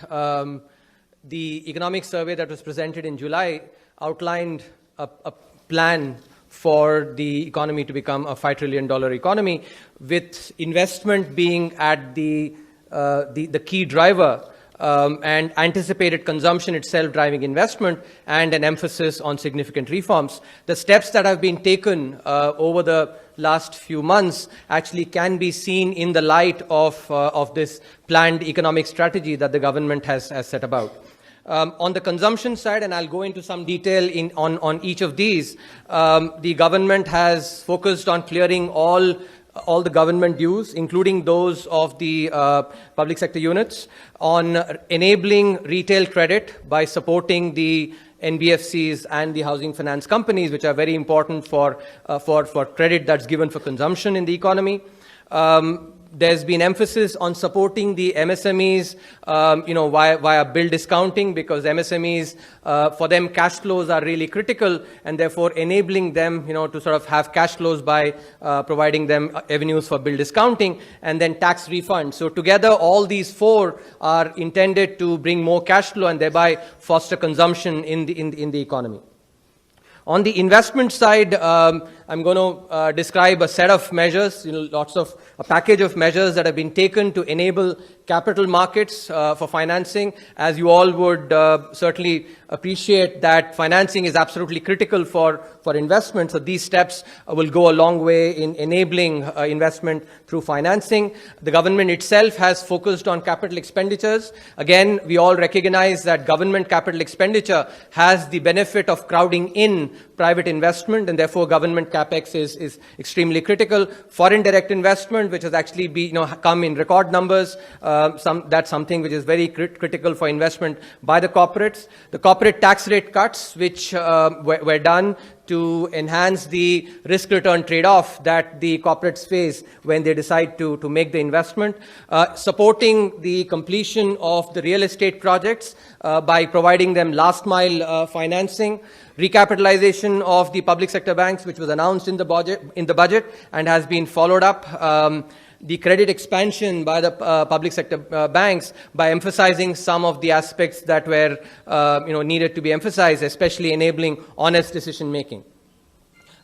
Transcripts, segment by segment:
the economic survey that was presented in July outlined a plan for the economy to become a $5 trillion economy, with investment being at the key driver, and anticipated consumption itself driving investment, and an emphasis on significant reforms. The steps that have been taken over the last few months actually can be seen in the light of this planned economic strategy that the government has set about. On the consumption side, and I'll go into some detail on each of these, the government has focused on clearing all the government dues, including those of the public sector units, on enabling retail credit by supporting the NBFCs and the housing finance companies, which are very important for credit that's given for consumption in the economy. There's been emphasis on supporting the MSMEs, via bill discounting, because MSMEs, for them, cash flows are really critical, and therefore enabling them, to sort of have cash flows by providing them avenues for bill discounting, and then tax refunds. So together, all these four are intended to bring more cash flow and thereby foster consumption in the economy. On the investment side, I'm going to describe a set of measures, a package of measures that have been taken to enable capital markets for financing. As you all would certainly appreciate, that financing is absolutely critical for investment. So these steps will go a long way in enabling investment through financing. The government itself has focused on capital expenditures. Again, we all recognize that government capital expenditure has the benefit of crowding in private investment, and therefore government capex is extremely critical. Foreign direct investment, which has actually come in record numbers, that's something which is very critical for investment by the corporates. The corporate tax rate cuts, which were done to enhance the risk-return trade-off that the corporates face when they decide to make the investment. Supporting the completion of the real estate projects by providing them last-mile financing. Recapitalization of the public sector banks, which was announced in the budget and has been followed up. The credit expansion by the public sector banks by emphasizing some of the aspects that were needed to be emphasized, especially enabling honest decision making.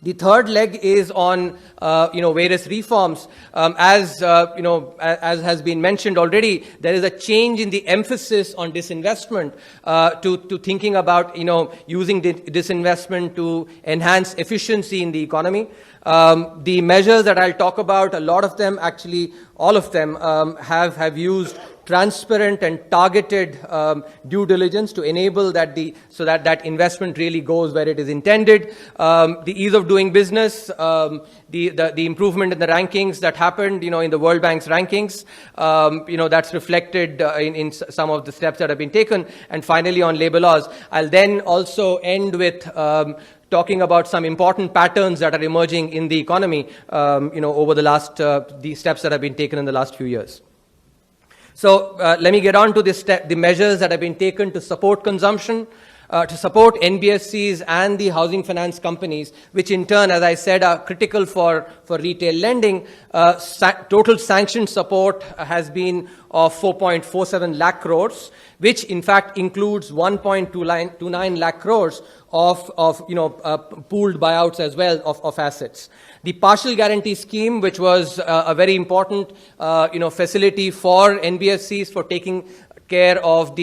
The third leg is on various reforms. As has been mentioned already, there is a change in the emphasis on disinvestment to thinking about using disinvestment to enhance efficiency in the economy. The measures that I'll talk about, a lot of them, actually all of them, have used transparent and targeted due diligence to enable that investment really goes where it is intended. The ease of doing business, the improvement in the rankings that happened, in the World Bank's rankings, that's reflected in some of the steps that have been taken. And finally, on labor laws, I'll then also end with talking about some important patterns that are emerging in the economy, over the steps that have been taken in the last few years. So let me get on to the measures that have been taken to support consumption, to support NBFCs and the housing finance companies, which in turn, as I said, are critical for retail lending. Total sanctioned support has been of 4.47 lakh crores, which in fact includes 1.29 lakh crores of pooled buyouts as well of assets. The partial guarantee scheme, which was a very important facility for NBFCs for taking care of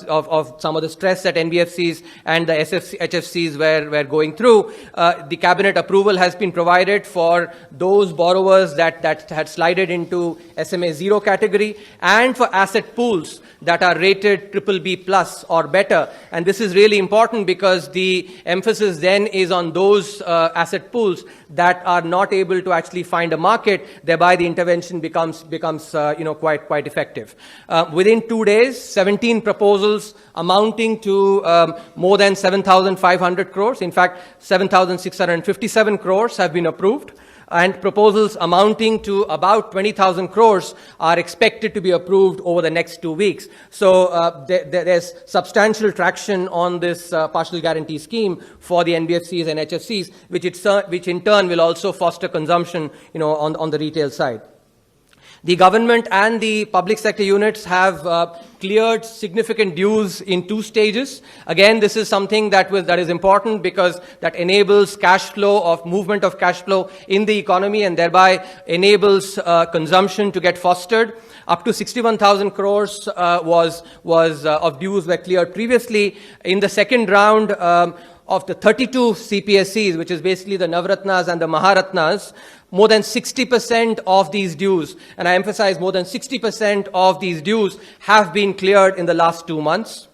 of some of the stress that NBFCs and the HFCs were going through. The cabinet approval has been provided for those borrowers that had slided into SMA 0 category, and for asset pools that are rated BBB plus or better. And this is really important because the emphasis then is on those asset pools that are not able to actually find a market. Thereby the intervention becomes quite effective. Within 2 days, 17 proposals amounting to more than 7,500 crores. In fact, 7,657 crores have been approved, and proposals amounting to about 20,000 crores are expected to be approved over the next 2 weeks. So there's substantial traction on this partial guarantee scheme for the NBFCs and HFCs, which in turn will also foster consumption, on the retail side. The government and the public sector units have cleared significant dues in 2 stages. Again, this is something that is important because that enables cash flow of movement of cash flow in the economy and thereby enables consumption to get fostered. Up to 61,000 crores of dues were cleared previously. In the second round of the 32 CPSEs, which is basically the Navratnas and the Maharatnas, more than 60% of these dues, and I emphasize more than 60% of these dues have been cleared in the last 2 months.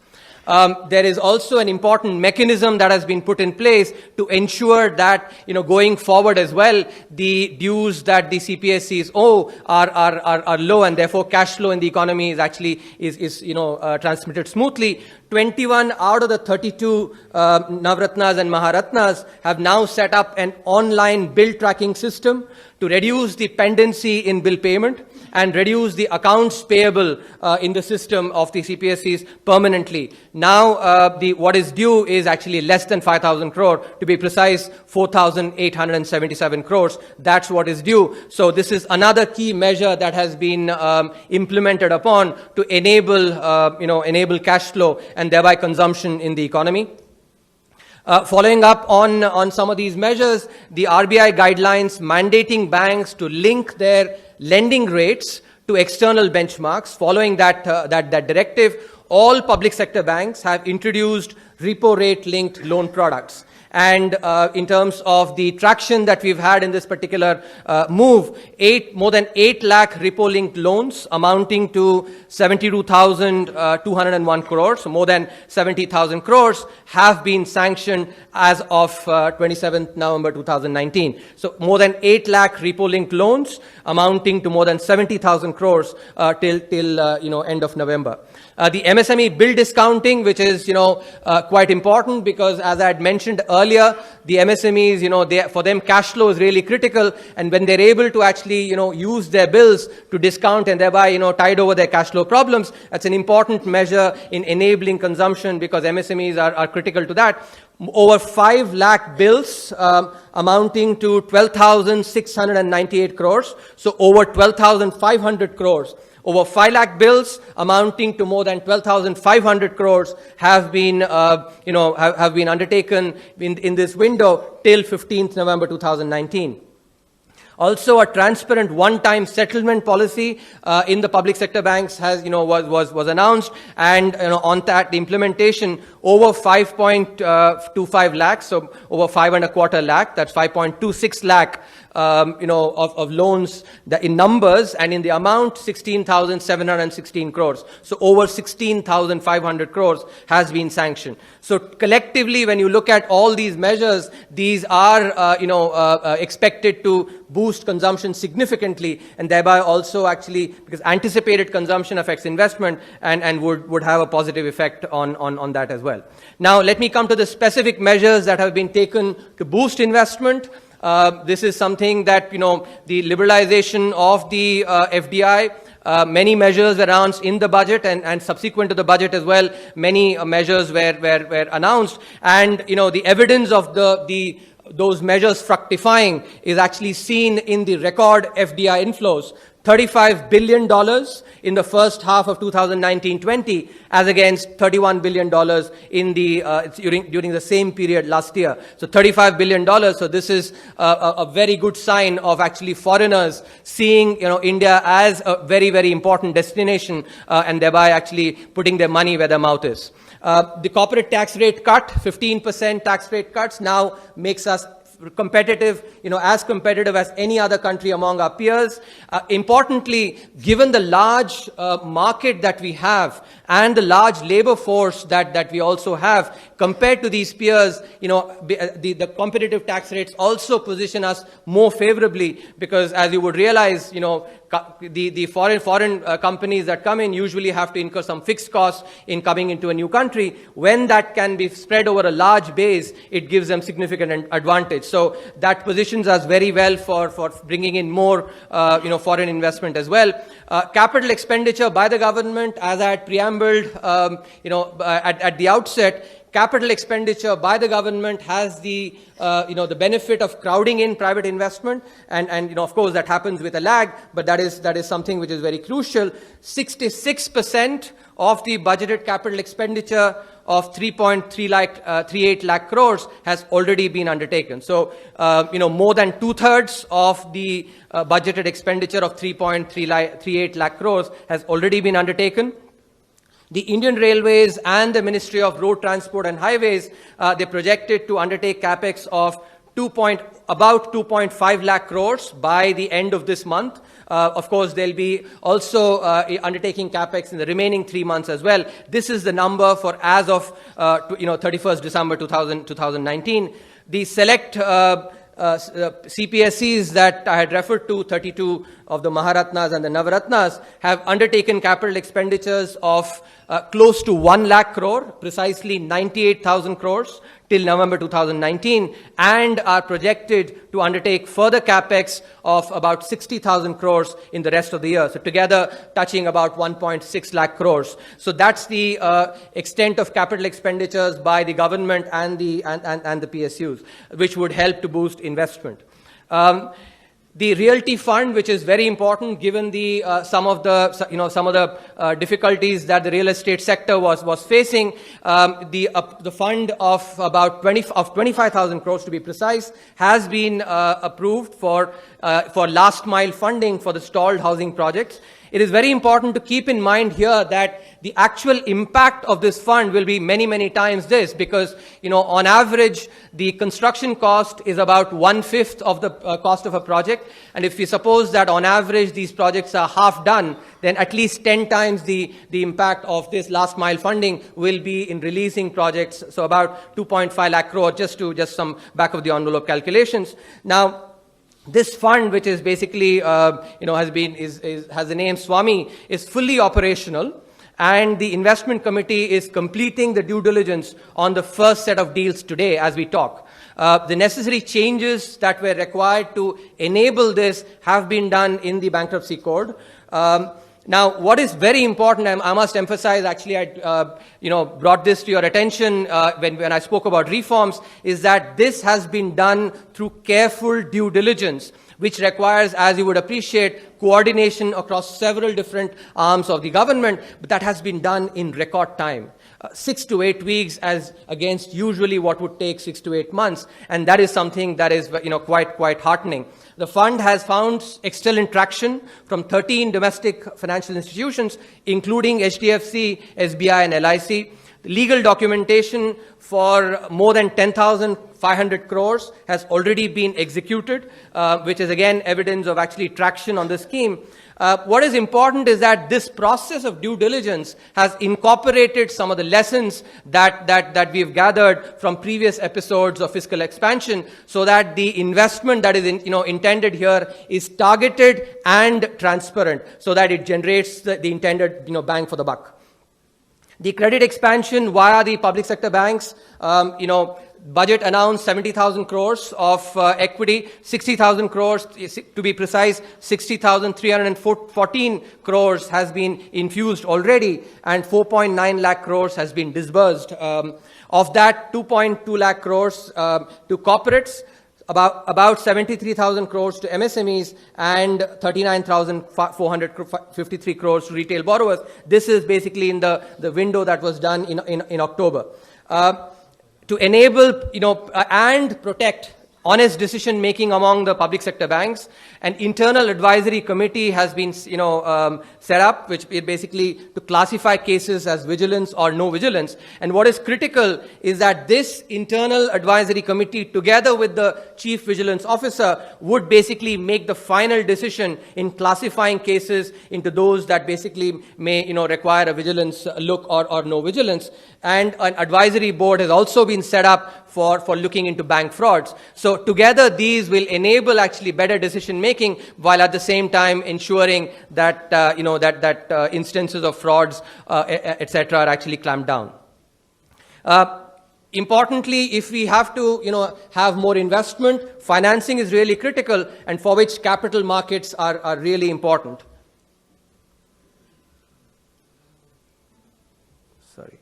There is also an important mechanism that has been put in place to ensure that, going forward as well, the dues that the CPSEs owe are low, and therefore cash flow in the economy is actually transmitted smoothly. 21 out of the 32 Navratnas and Maharatnas have now set up an online bill tracking system to reduce the pendency in bill payment and reduce the accounts payable in the system of the CPSEs permanently. Now, what is due is actually less than 5,000 crore. To be precise, 4,877 crores. That's what is due. So this is another key measure that has been implemented upon to enable cash flow and thereby consumption in the economy. Following up on some of these measures, the RBI guidelines mandating banks to link their lending rates to external benchmarks. Following that directive, all public sector banks have introduced repo rate linked loan products. And in terms of the traction that we've had in this particular move, more than 8 lakh repo-linked loans amounting to 72,201 crores, so more than 70,000 crores, have been sanctioned as of 27th November 2019. So more than 8 lakh repo-linked loans amounting to more than 70,000 crores till end of November. The MSME bill discounting, which is quite important because, as I had mentioned earlier, the MSMEs, for them cash flow is really critical, and when they're able to actually use their bills to discount and thereby tide over their cash flow problems, that's an important measure in enabling consumption because MSMEs are critical to that. Over 5 lakh bills amounting to 12,698 crores, so over 12,500 crores. Over 5 lakh bills amounting to more than 12,500 crores have been undertaken in this window till 15th November 2019. Also, a transparent one-time settlement policy in the public sector banks was announced, and on that the implementation over 5.25 lakhs, so over 5.25 lakh, that's 5.26 lakh. Of loans in numbers, and in the amount 16,716 crores. So over 16,500 crores has been sanctioned. So collectively, when you look at all these measures, these are expected to boost consumption significantly, and thereby also actually, because anticipated consumption affects investment and would have a positive effect on that as well. Now, let me come to the specific measures that have been taken to boost investment. This is something that, the liberalization of the FDI, many measures were announced in the budget and subsequent to the budget as well, many measures were announced. And, the evidence of those measures fructifying is actually seen in the record FDI inflows. $35 billion in the first half of 2019-20, as against $31 billion during the same period last year. So $35 billion. So this is a very good sign of actually foreigners seeing India as a very, very important destination and thereby actually putting their money where their mouth is. The corporate tax rate cut, 15% tax rate cuts, now makes us competitive, as competitive as any other country among our peers. Importantly, given the large market that we have and the large labor force that we also have, compared to these peers, the competitive tax rates also position us more favorably because, as you would realize, the foreign companies that come in usually have to incur some fixed costs in coming into a new country. When that can be spread over a large base, it gives them significant advantage. So that positions us very well for bringing in more, foreign investment as well. Capital expenditure by the government, as I had preambled, at the outset, capital expenditure by the government has the the benefit of crowding in private investment, and of course that happens with a lag, but that is something which is very crucial. 66% of the budgeted capital expenditure of 3.38 lakh crores has already been undertaken. So, more than 2/3 of the budgeted expenditure of 3.38 lakh crores has already been undertaken. The Indian Railways and the Ministry of Road Transport and Highways, they projected to undertake capex of about 2.5 lakh crores by the end of this month. Of course, they'll be also undertaking capex in the remaining 3 months as well. This is the number for as of 31st December 2019. The select CPSEs that I had referred to, 32 of the Maharatnas and the Navaratnas, have undertaken capital expenditures of close to 1 lakh crore, precisely 98,000 crores till November 2019, and are projected to undertake further capex of about 60,000 crores in the rest of the year. So together touching about 1.6 lakh crores. So that's the extent of capital expenditures by the government and the PSUs, which would help to boost investment. The realty fund, which is very important given the some of the difficulties that the real estate sector was facing, the fund of about 25,000 crores to be precise has been approved for last mile funding for the stalled housing projects. It is very important to keep in mind here that the actual impact of this fund will be many, many times this, because, on average, the construction cost is about 1/5 of the cost of a project. And if we suppose that on average these projects are half done, then at least 10 times the impact of this last mile funding will be in releasing projects. So about 2.5 lakh crore, just some back of the envelope calculations. Now, this fund, which is basically, has the name Swami, is fully operational, and the investment committee is completing the due diligence on the first set of deals today as we talk. The necessary changes that were required to enable this have been done in the bankruptcy code. Now, what is very important, I must emphasize, actually, I brought this to your attention when I spoke about reforms, is that this has been done through careful due diligence, which requires, as you would appreciate, coordination across several different arms of the government, but that has been done in record time. 6 to 8 weeks as against usually what would take 6 to 8 months. And that is something that is, quite heartening. The fund has found excellent traction from 13 domestic financial institutions, including HDFC, SBI, and LIC. Legal documentation for more than 10,500 crores has already been executed, which is again evidence of actually traction on the scheme. What is important is that this process of due diligence has incorporated some of the lessons that we've gathered from previous episodes of fiscal expansion, so that the investment that is intended here is targeted and transparent, so that it generates the intended bang for the buck. The credit expansion via the public sector banks, budget announced 70,000 crores of equity, 60,000 crores, to be precise, 60,314 crores has been infused already, and 4.9 lakh crores has been disbursed. Of that, 2.2 lakh crores to corporates, about 73,000 crores to MSMEs, and 39,453 crores to retail borrowers. This is basically in the window that was done in October. To enable, and protect honest decision making among the public sector banks, an internal advisory committee has been, set up, which is basically to classify cases as vigilance or no vigilance. And what is critical is that this internal advisory committee, together with the chief vigilance officer, would basically make the final decision in classifying cases into those that basically may, require a vigilance look or no vigilance. And an advisory board has also been set up for looking into bank frauds. So together these will enable actually better decision making, while at the same time ensuring that instances of frauds, etc., are actually clamped down. Importantly, if we have to have more investment, financing is really critical, and for which capital markets are really important. Sorry.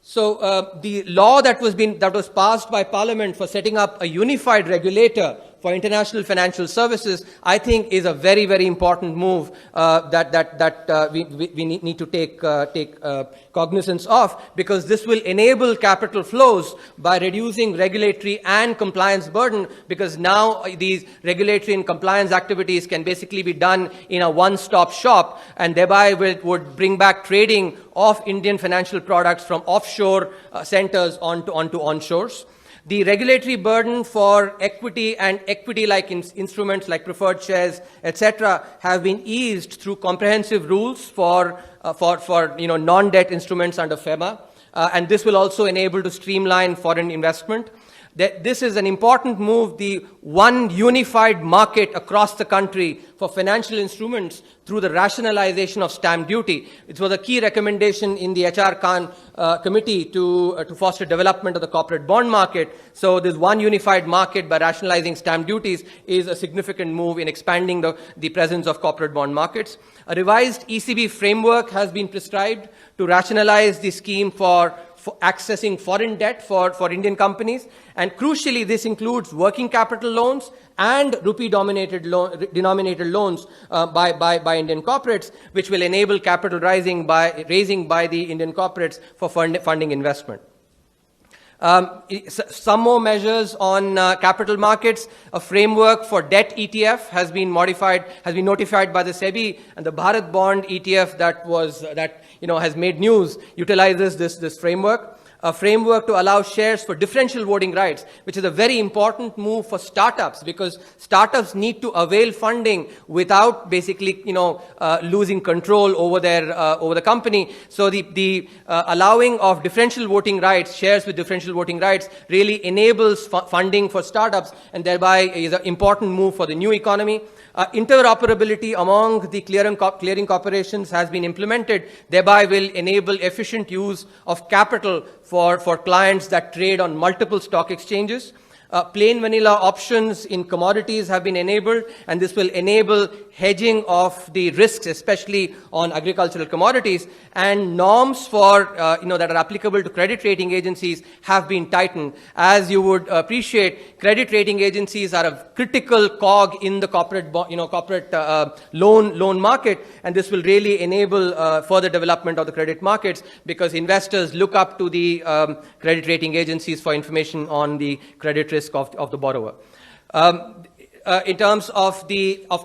So the law that was passed by Parliament for setting up a unified regulator for international financial services, I think, is a very, very important move that we need to take cognizance of, because this will enable capital flows by reducing regulatory and compliance burden, because now these regulatory and compliance activities can basically be done in a one-stop shop, and thereby would bring back trading of Indian financial products from offshore centers onto onshores. The regulatory burden for equity and equity-like instruments like preferred shares, etc., have been eased through comprehensive rules for non-debt instruments under FEMA, and this will also enable to streamline foreign investment. This is an important move, the one unified market across the country for financial instruments through the rationalization of stamp duty. It was a key recommendation in the HR Khan committee to foster development of the corporate bond market. So this one unified market by rationalizing stamp duties is a significant move in expanding the presence of corporate bond markets. A revised ECB framework has been prescribed to rationalize the scheme for accessing foreign debt for Indian companies. And crucially, this includes working capital loans and rupee-denominated loans by Indian corporates, which will enable capital raising by the Indian corporates for funding investment. Some more measures on capital markets. A framework for debt ETF has been notified by the SEBI, and the Bharat Bond ETF that has made news utilizes this framework. A framework to allow shares for differential voting rights, which is a very important move for startups, because startups need to avail funding without basically losing control over the company. So the allowing of differential voting rights, shares with differential voting rights, really enables funding for startups, and thereby is an important move for the new economy. Interoperability among the clearing corporations has been implemented, thereby will enable efficient use of capital for clients that trade on multiple stock exchanges. Plain vanilla options in commodities have been enabled, and this will enable hedging of the risks, especially on agricultural commodities. And norms that are applicable to credit rating agencies have been tightened. As you would appreciate, credit rating agencies are a critical cog in the corporate loan market, and this will really enable further development of the credit markets, because investors look up to the credit rating agencies for information on the credit risk of the borrower. In terms of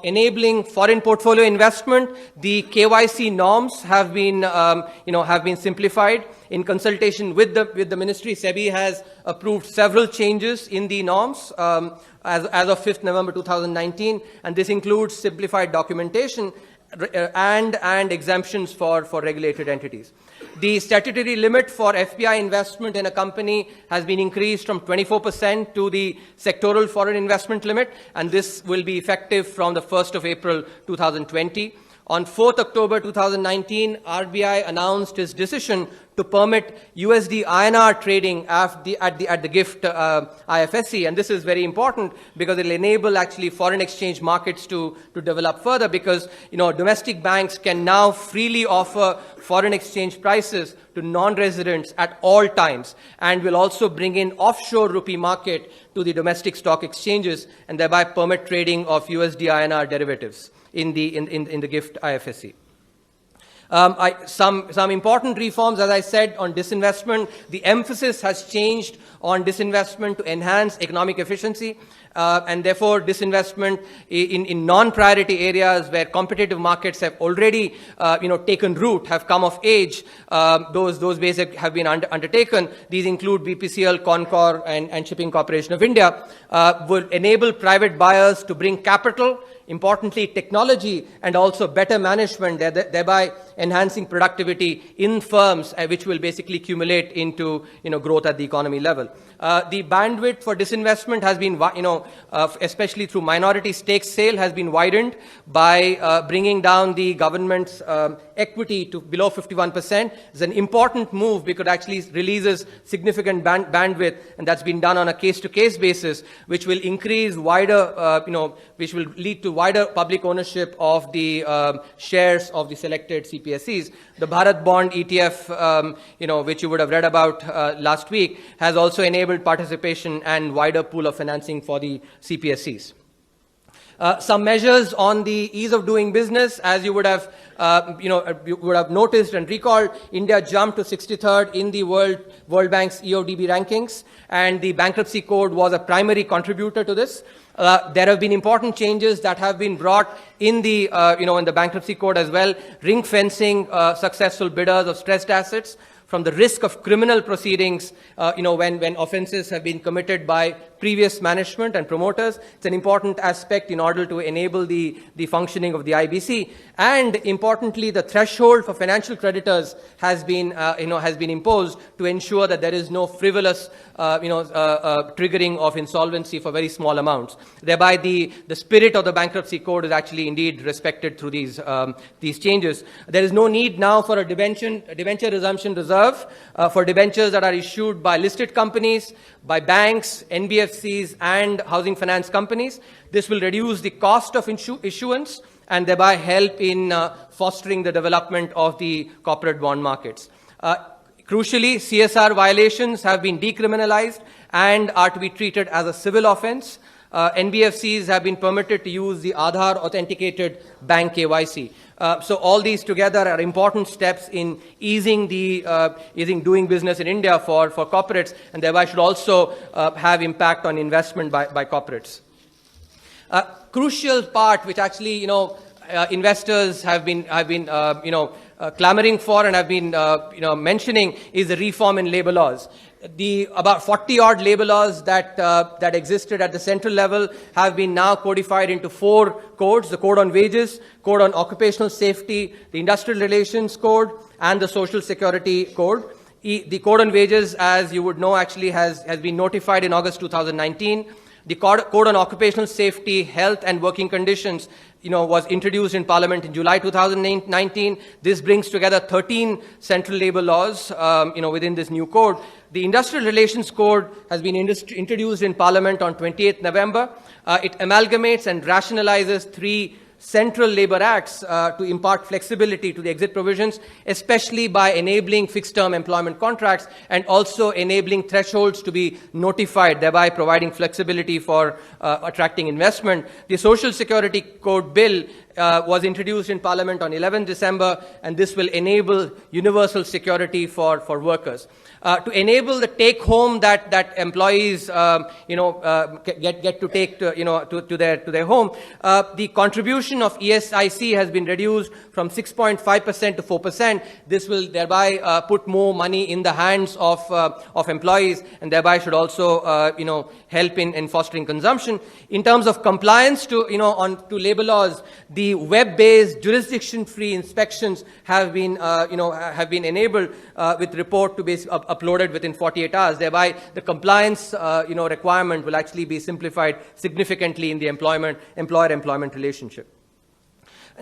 enabling foreign portfolio investment, the KYC norms have been simplified. In consultation with the ministry, SEBI has approved several changes in the norms as of 5th November 2019, and this includes simplified documentation and exemptions for regulated entities. The statutory limit for FPI investment in a company has been increased from 24% to the sectoral foreign investment limit, and this will be effective from the 1st of April 2020. On 4th October 2019, RBI announced its decision to permit USD INR trading at the GIFT IFSC, and this is very important because it will enable actually foreign exchange markets to develop further, because domestic banks can now freely offer foreign exchange prices to non-residents at all times, and will also bring in offshore rupee market to the domestic stock exchanges, and thereby permit trading of USD INR derivatives in the GIFT IFSC. Some important reforms, as I said, on disinvestment. The emphasis has changed on disinvestment to enhance economic efficiency, and therefore disinvestment in non-priority areas where competitive markets have already taken root, have come of age. Those basic have been undertaken. These include BPCL, Concor, and Shipping Corporation of India. Will enable private buyers to bring capital, importantly technology, and also better management, thereby enhancing productivity in firms, which will basically accumulate into growth at the economy level. The bandwidth for disinvestment has been, especially through minority stake sale, has been widened by bringing down the government's equity to below 51%. It's an important move because it actually releases significant bandwidth, and that's been done on a case-to-case basis, which will increase which will lead to wider public ownership of the shares of the selected CP CPSEs. The Bharat Bond ETF, which you would have read about last week, has also enabled participation and wider pool of financing for the CPSEs. Some measures on the ease of doing business, as you would have, noticed and recalled. India jumped to 63rd in the World Bank's EODB rankings, and the bankruptcy code was a primary contributor to this. There have been important changes that have been brought in the, in the bankruptcy code as well, ring fencing successful bidders of stressed assets from the risk of criminal proceedings, when offenses have been committed by previous management and promoters. It's an important aspect in order to enable the functioning of the IBC. And importantly, the threshold for financial creditors has been imposed to ensure that there is no frivolous, triggering of insolvency for very small amounts. Thereby, the spirit of the bankruptcy code is actually indeed respected through these changes. There is no need now for a debenture resumption reserve for debentures that are issued by listed companies, by banks, NBFCs, and housing finance companies. This will reduce the cost of issuance and thereby help in fostering the development of the corporate bond markets. Crucially, CSR violations have been decriminalized and are to be treated as a civil offense. NBFCs have been permitted to use the Aadhaar authenticated bank KYC. So all these together are important steps in easing doing business in India for corporates, and thereby should also have impact on investment by corporates. Crucial part, which actually investors have been clamoring for and have been mentioning, is the reform in labor laws. The about 40-odd labor laws that existed at the central level have been now codified into 4 codes: the Code on Wages, Code on Occupational Safety, the Industrial Relations Code, and the Social Security Code. The Code on Wages, as you would know, actually has been notified in August 2019. The Code on Occupational Safety, Health and Working Conditions, was introduced in Parliament in July 2019. This brings together 13 central labor laws, within this new code. The Industrial Relations Code has been introduced in Parliament on 28th November. It amalgamates and rationalizes 3 central labor acts to impart flexibility to the exit provisions, especially by enabling fixed-term employment contracts and also enabling thresholds to be notified, thereby providing flexibility for attracting investment. The Social Security Code Bill was introduced in Parliament on 11th December, and this will enable universal security for workers. To enable the take-home that employees get to take to their home, the contribution of ESIC has been reduced from 6.5% to 4%. This will thereby put more money in the hands of employees, and thereby should also help in fostering consumption. In terms of compliance to labor laws, the web-based jurisdiction-free inspections have been enabled with report to be uploaded within 48 hours. Thereby, the compliance requirement will actually be simplified significantly in the employer-employment relationship.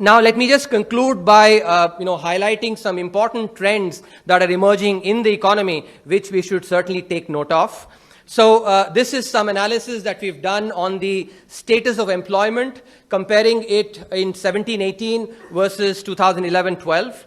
Now, let me just conclude by highlighting some important trends that are emerging in the economy, which we should certainly take note of. So this is some analysis that we've done on the status of employment, comparing it in 17-18 versus 2011-12.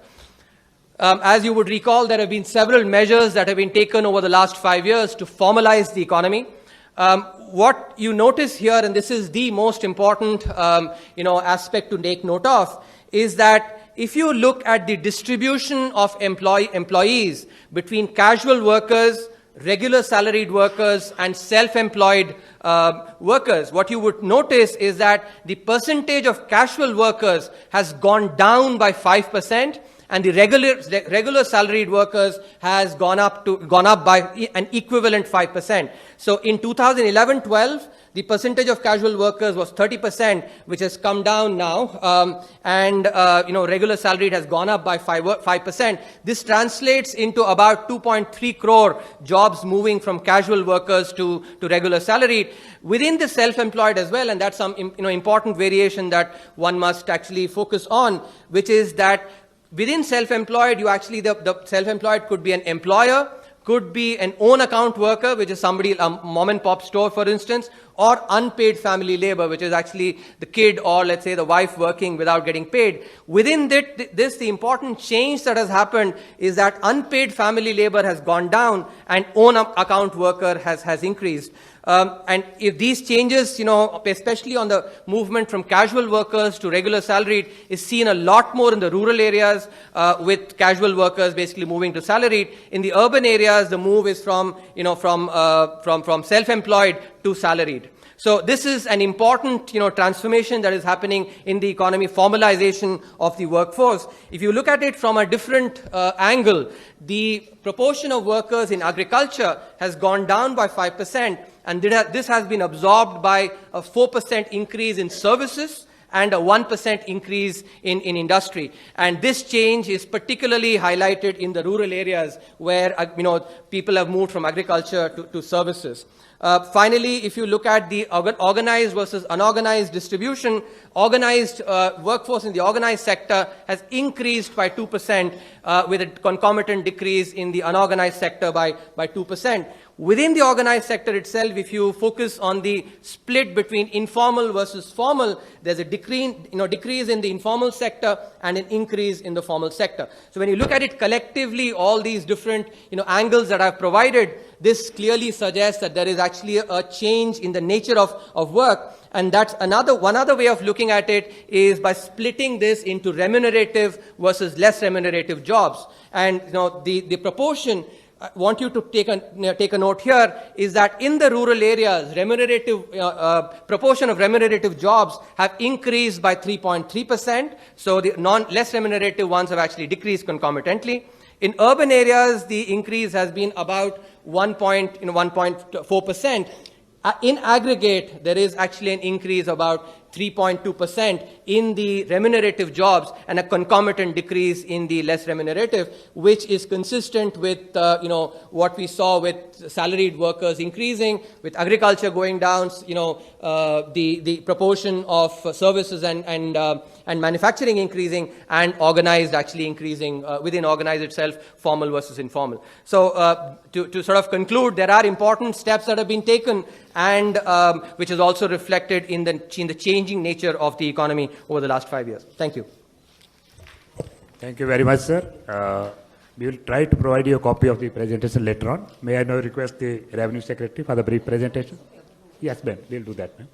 As you would recall, there have been several measures that have been taken over the last 5 years to formalize the economy. What you notice here, and this is the most important aspect to take note of, is that if you look at the distribution of employees between casual workers, regular salaried workers, and self-employed workers, what you would notice is that the percentage of casual workers has gone down by 5%, and the regular salaried workers has gone up by an equivalent 5%. So in 2011-12, the percentage of casual workers was 30%, which has come down now, and regular salaried has gone up by 5%. This translates into about 2.3 crore jobs moving from casual workers to regular salaried. Within the self-employed as well, and that's some important variation that one must actually focus on, which is that within self-employed, the self-employed could be an employer, could be an own account worker, which is somebody, a mom and pop store, for instance, or unpaid family labor, which is actually the kid or, let's say, the wife working without getting paid. Within this, the important change that has happened is that unpaid family labor has gone down and own account worker has increased. And if these changes, especially on the movement from casual workers to regular salaried, is seen a lot more in the rural areas, with casual workers basically moving to salaried. In the urban areas, the move is from self-employed to salaried. So this is an important, transformation that is happening in the economy, formalization of the workforce. If you look at it from a different angle, the proportion of workers in agriculture has gone down by 5%, and this has been absorbed by a 4% increase in services and a 1% increase in industry. And this change is particularly highlighted in the rural areas where, people have moved from agriculture to services. Finally, if you look at the organized versus unorganized distribution, organized workforce in the organized sector has increased by 2%, with a concomitant decrease in the unorganized sector by 2%. Within the organized sector itself, if you focus on the split between informal versus formal, there's a decrease in the informal sector and an increase in the formal sector. So when you look at it collectively, all these different angles that I've provided, this clearly suggests that there is actually a change in the nature of work. And that's one other way of looking at it is by splitting this into remunerative versus less remunerative jobs. And the proportion, I want you to take a note here, is that in the rural areas, proportion of remunerative jobs have increased by 3.3%. So the less remunerative ones have actually decreased concomitantly. In urban areas, the increase has been about 1.4%. In aggregate, there is actually an increase about 3.2% in the remunerative jobs and a concomitant decrease in the less remunerative, which is consistent with what we saw with salaried workers increasing, with agriculture going down, the proportion of services and manufacturing increasing, and organized actually increasing within organized itself, formal versus informal. So to sort of conclude, there are important steps that have been taken, and which is also reflected in the changing nature of the economy over the last 5 years. Thank you. Thank you very much, sir. We will try to provide you a copy of the presentation later on. May I now request the Revenue Secretary for the brief presentation? Yes, Ben, we'll do that, ma'am.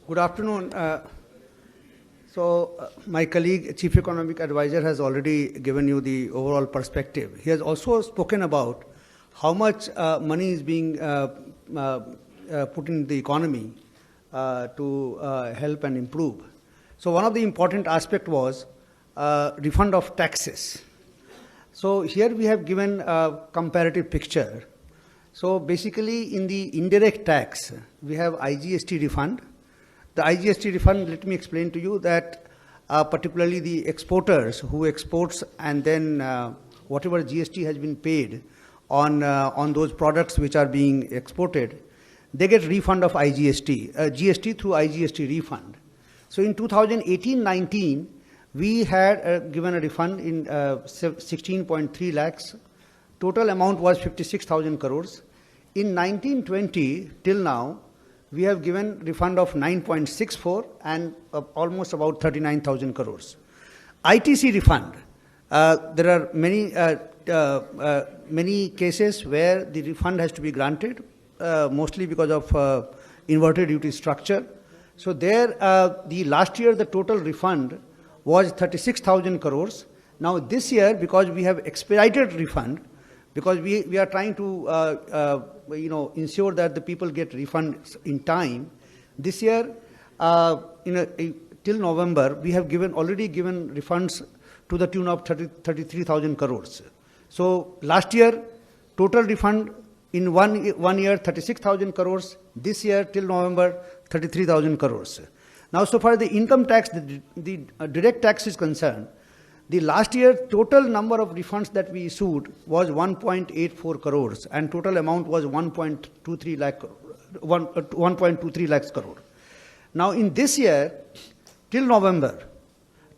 Good afternoon. My colleague, Chief Economic Advisor, has already given you the overall perspective. He has also spoken about how much money is being put in the economy to help and improve. So one of the important aspects was refund of taxes. So here we have given a comparative picture. So basically in the indirect tax, we have IGST refund. The IGST refund, let me explain to you that particularly the exporters who exports and then whatever GST has been paid on those products which are being exported, they get refund of IGST, GST through IGST refund. So in 2018-19, we had given a refund in 16.3 lakhs. Total amount was 56,000 crores. In 1920 till now, we have given refund of 9.64 and almost about 39,000 crores. ITC refund, there are many cases where the refund has to be granted, mostly because of inverted duty structure. So there, the last year, the total refund was 36,000 crores. Now this year, because we have expedited refund, because we are trying to ensure that the people get refunds in time, this year, till November, we have already given refunds to the tune of 33,000 crores. So last year, total refund in one year 36,000 crores. This year till November 33,000 crores. Now, so far the income tax, the direct tax is concerned, the last year total number of refunds that we issued was 1.84 crores and total amount was 1.23 lakhs crore. Now, in this year, till November,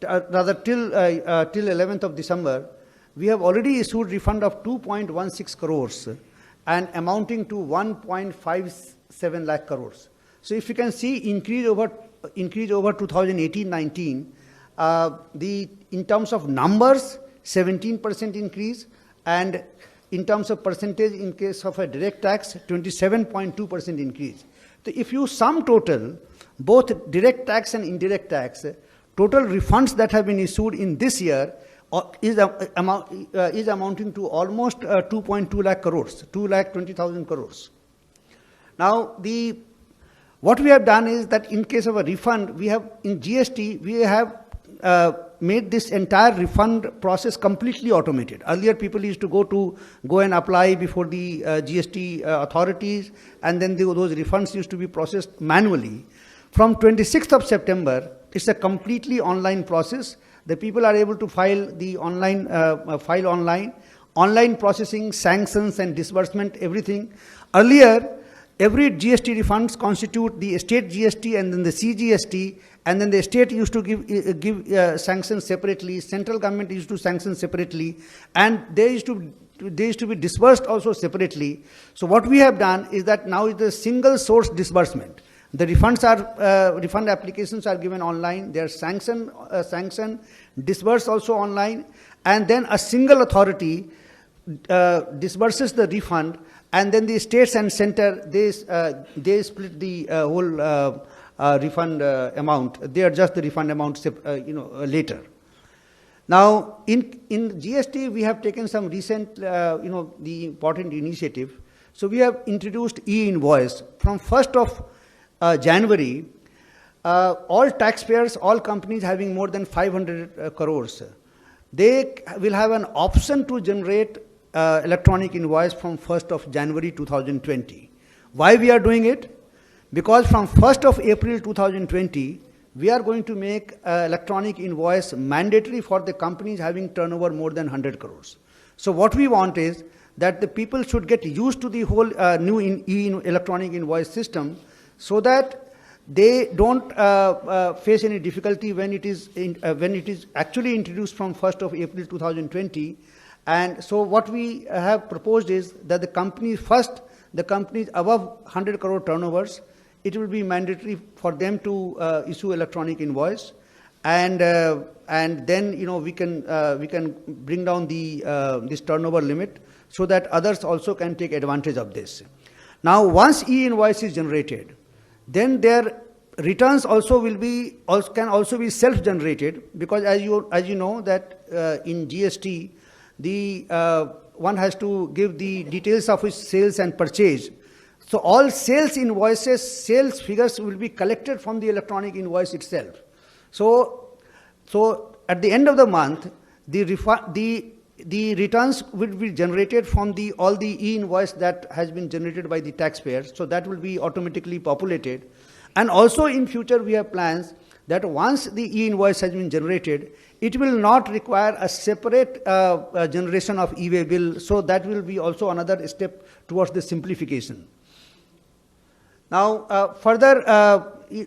rather till 11th of December, we have already issued refund of 2.16 crores and amounting to 1.57 lakh crores. So if you can see increase over 2018-19, in terms of numbers, 17% increase, and in terms of percentage, in case of a direct tax, 27.2% increase. So if you sum total, both direct tax and indirect tax, total refunds that have been issued in this year is amounting to almost 2.2 lakh crores, 2,20,000 crores. Now, what we have done is that in case of a refund, we have in GST, we have made this entire refund process completely automated. Earlier, people used to go and apply before the GST authorities, and then those refunds used to be processed manually. From 26th of September, it's a completely online process. The people are able to file online processing, sanctions and disbursement, everything. Earlier, every GST refunds constitute the state GST and then the CGST, and then the state used to give sanctions separately, central government used to sanction separately, and they used to be disbursed also separately. So what we have done is that now it is a single source disbursement. The refund applications are given online, they are sanctioned, disbursed also online, and then a single authority disburses the refund, and then the states and center, they split the whole refund amount. They adjust the refund amount later. Now, in GST, we have taken some recent, the important initiative. So we have introduced e-invoice. From 1st of January, all taxpayers, all companies having more than 500 crores, they will have an option to generate electronic invoice from 1st of January 2020. Why we are doing it? Because from 1st of April 2020, we are going to make electronic invoice mandatory for the companies having turnover more than 100 crores. So what we want is that the people should get used to the whole new electronic invoice system, so that they don't face any difficulty when it is actually introduced from 1st of April 2020. And so what we have proposed is that the companies above 100 crore turnovers, it will be mandatory for them to issue electronic invoice, and then we can bring down this turnover limit so that others also can take advantage of this. Now, once e-invoice is generated, then their returns can also be self-generated, because as you know that in GST, one has to give the details of his sales and purchase. So all sales invoices, sales figures will be collected from the electronic invoice itself. So at the end of the month, the returns will be generated from all the e-invoice that has been generated by the taxpayers. So that will be automatically populated. And also in future, we have plans that once the e-invoice has been generated, it will not require a separate generation of e-way bill. So that will be also another step towards the simplification. Now, further,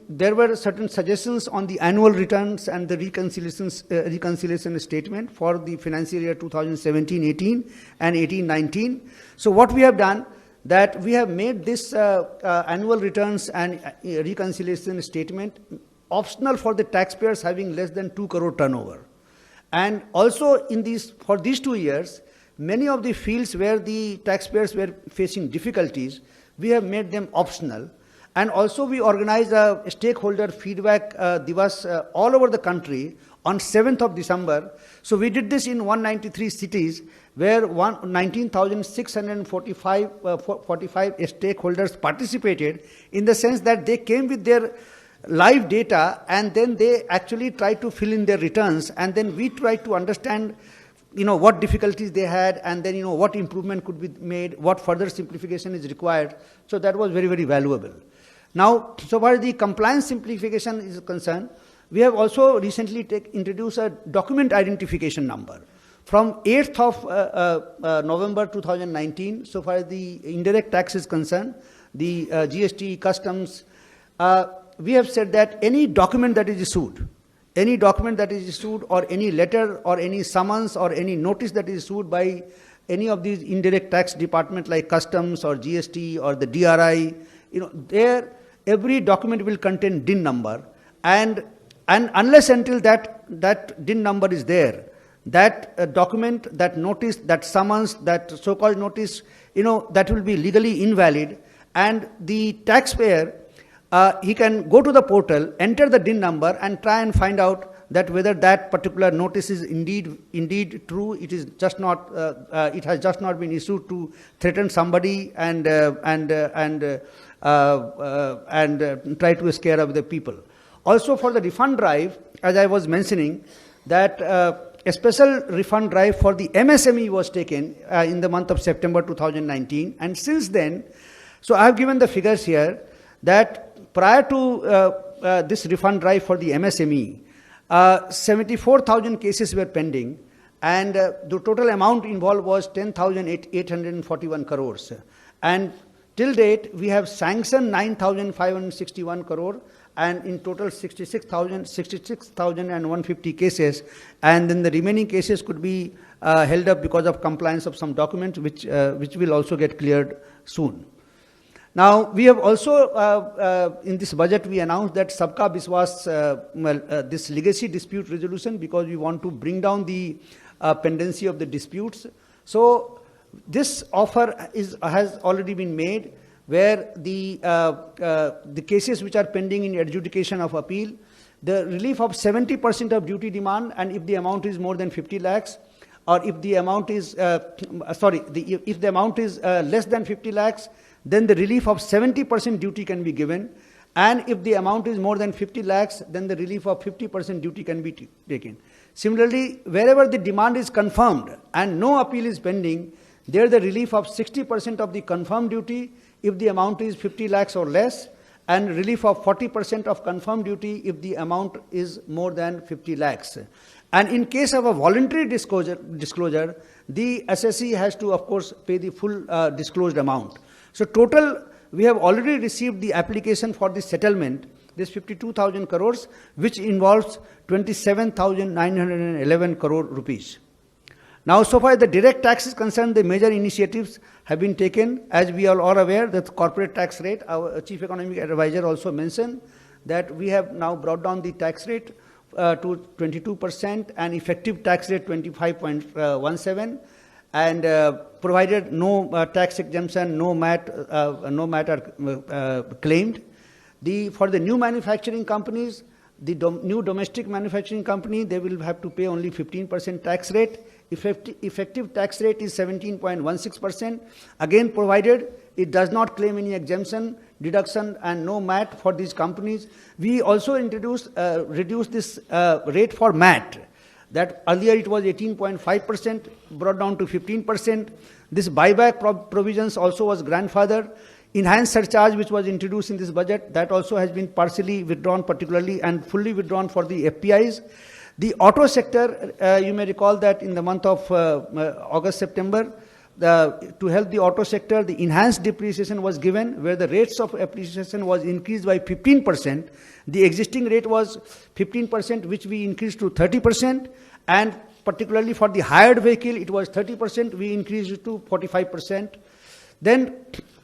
there were certain suggestions on the annual returns and the reconciliation statement for the financial year 2017-18 and 18-19. So what we have done, that we have made this annual returns and reconciliation statement optional for the taxpayers having less than 2 crore turnover. And also for these 2 years, many of the fields where the taxpayers were facing difficulties, we have made them optional. And also we organized a stakeholder feedback divas all over the country on 7th of December. So we did this in 193 cities, where 19,645 stakeholders participated, in the sense that they came with their live data, and then they actually try to fill in their returns, and then we try to understand what difficulties they had, and then what improvement could be made, what further simplification is required. So that was very, very valuable. Now, so far as the compliance simplification is concerned, we have also recently introduced a document identification number. From 8th of November 2019, so far as the indirect tax is concerned, the GST, customs, we have said that any document that is issued, or any letter or any summons or any notice that is issued by any of these indirect tax department like customs or GST or the DRI, there every document will contain DIN number, and unless until that DIN number is there, that document, that notice, that summons, that so-called notice, that will be legally invalid, and the taxpayer, he can go to the portal, enter the DIN number, and try and find out that whether that particular notice is indeed true. It is just not. It has just not been issued to threaten somebody and try to scare away the people. Also, for the refund drive, as I was mentioning, that a special refund drive for the MSME was taken in the month of September 2019, and since then, so I have given the figures here that prior to this refund drive for the MSME, 74,000 cases were pending, and the total amount involved was 10,841 crores. And till date, we have sanctioned 9,561 crore, and in total 66,150 cases, and then the remaining cases could be held up because of compliance of some documents which will also get cleared soon. Now, we have also, in this budget, we announced that Sabka Biswas, this legacy dispute resolution, because we want to bring down the pendency of the disputes. So, this offer has already been made, where the cases which are pending in adjudication of appeal, the relief of 70% of duty demand, and if the amount is more than 50 lakhs, or if the amount is, if the amount is less than 50 lakhs, then the relief of 70% duty can be given. And if the amount is more than 50 lakhs, then the relief of 50% duty can be taken. Similarly, wherever the demand is confirmed and no appeal is pending, there the relief of 60% of the confirmed duty if the amount is 50 lakhs or less, and relief of 40% of confirmed duty if the amount is more than 50 lakhs. And in case of a voluntary disclosure, the assessee has to, of course, pay the full disclosed amount. So total, we have already received the application for the settlement, this 52,000 crores, which involves 27,911 crore rupees. Now, so far as the direct tax is concerned, the major initiatives have been taken. As we are all aware, the corporate tax rate, our Chief Economic Advisor also mentioned that we have now brought down the tax rate to 22% and effective tax rate 25.17%, and provided no tax exemption, no MAT are claimed. For the new manufacturing companies, the new domestic manufacturing company, they will have to pay only 15% tax rate. Effective tax rate is 17.16%. Again, provided it does not claim any exemption, deduction, and no MAT for these companies. We also reduced this rate for MAT. That earlier it was 18.5%, brought down to 15%. This buyback provisions also was grandfathered. Enhanced surcharge, which was introduced in this budget, that also has been partially withdrawn, particularly, and fully withdrawn for the FPIs. The auto sector, you may recall that in the month of August, September, to help the auto sector, the enhanced depreciation was given, where the rates of appreciation was increased by 15%. The existing rate was 15%, which we increased to 30%, and particularly for the hired vehicle, it was 30%, we increased it to 45%. Then,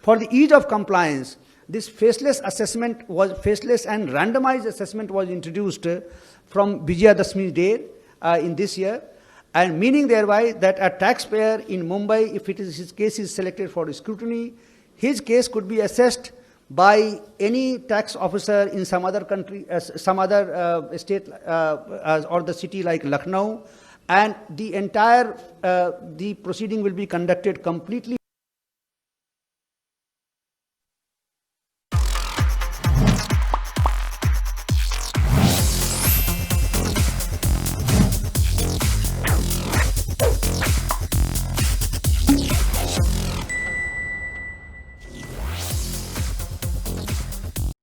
for the ease of compliance, this faceless and randomized assessment was introduced from Vijayadashmi Day in this year, and meaning thereby that a taxpayer in Mumbai, if his case is selected for scrutiny, his case could be assessed by any tax officer in some other country, some other state or the city like Lucknow, and the entire the proceeding will be conducted completely